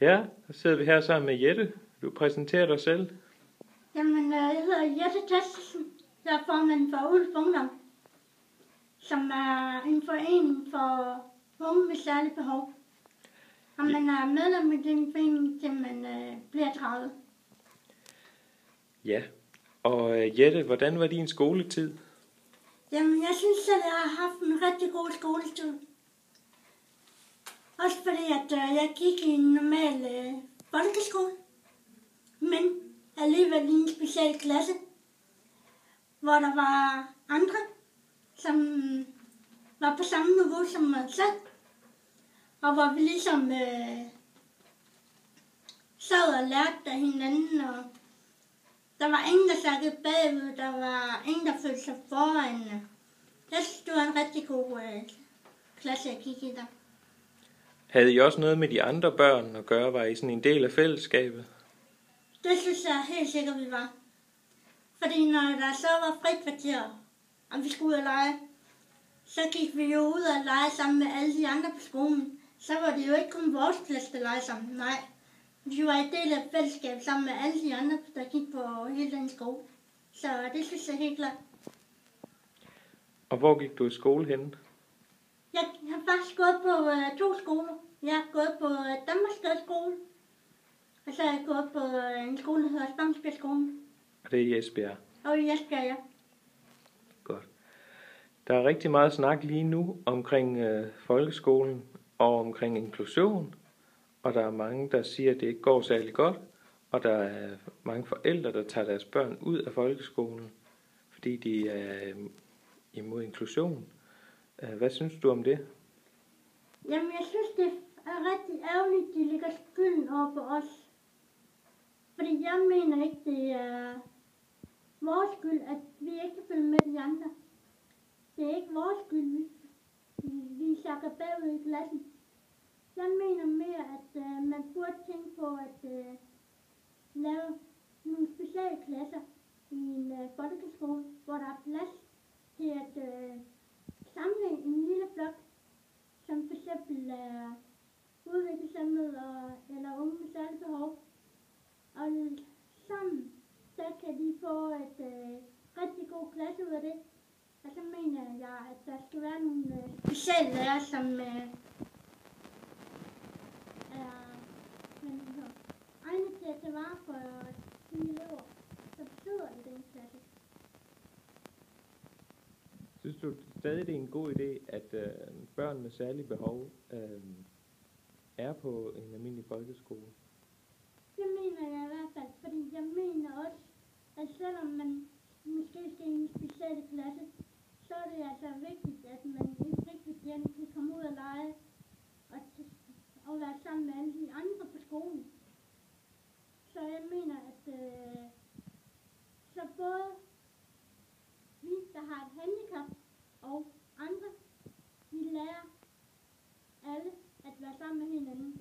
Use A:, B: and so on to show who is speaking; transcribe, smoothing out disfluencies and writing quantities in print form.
A: Ja, så sidder vi her sammen med Jette. Du præsenterer dig selv.
B: Jamen, jeg hedder Jette Tastesen. Jeg er formand for Ulf Ungdom, som er en forening for unge med særlige behov. Og man er medlem i den forening, til man bliver 30.
A: Ja, og Jette, hvordan var din skoletid?
B: Jamen, jeg synes selv, jeg har haft en rigtig god skoletid. Også fordi, at jeg gik i en normal folkeskole, men alligevel i en speciel klasse, hvor der var andre, som var på samme niveau som mig selv, og hvor vi ligesom sad og lærte af hinanden, og der var ingen, der sakkede bagud, der var ingen, der følte sig foran. Jeg synes, det var en rigtig god klasse, jeg gik i der.
A: Havde I også noget med de andre børn at gøre? Var I sådan en del af fællesskabet?
B: Det synes jeg helt sikkert, vi var. Fordi når der så var frikvarter, og vi skulle ud og lege, så gik vi jo ud og lege sammen med alle de andre på skolen. Så var det jo ikke kun vores klasse, der legede sammen. Nej, vi var en del af fællesskab sammen med alle de andre, der gik på hele den skole. Så det synes jeg helt klart.
A: Og hvor gik du i skole henne?
B: Jeg har faktisk gået på 2 skoler. Jeg har gået på Danmarks skole, og så har jeg gået på en skole, der hedder Spangsbjergskolen.
A: Og det er i Esbjerg.
B: Og i Esbjerg, ja.
A: Godt. Der er rigtig meget snak lige nu omkring folkeskolen og omkring inklusion. Og der er mange, der siger, at det ikke går særlig godt. Og der er mange forældre, der tager deres børn ud af folkeskolen, fordi de er imod inklusion. Hvad synes du om det?
B: Jamen, jeg synes, det er rigtig ærgerligt, at de lægger skylden over på os. Fordi jeg mener ikke, det er vores skyld, at vi ikke kan følge med de andre. Det er ikke vores skyld, vi sakker bagud i klassen. Jeg mener mere, at man burde tænke på at lave nogle specialklasser i en folkeskole, hvor der er plads til at samle en lille flok, som for eksempel er udviklingshæmmede eller unge med særlige behov. Og sammen, så kan de få et rigtig god klasse ud af det. Og så mener jeg, at der skal være nogle speciallærer, som er egnet til at tage vare for de elever, der sidder i den klasse.
A: Synes du stadig, det er en god idé, at børn med særlige behov er på en almindelig folkeskole?
B: Det mener jeg i hvert fald, fordi jeg mener også, at selvom man måske skal i en speciel klasse, så er det altså vigtigt, at man i frikvarteren kan komme ud og lege og være sammen med alle de andre på skolen. Så jeg mener, at så både vi, der har et handicap, og andre, vi lærer alle at være sammen med hinanden.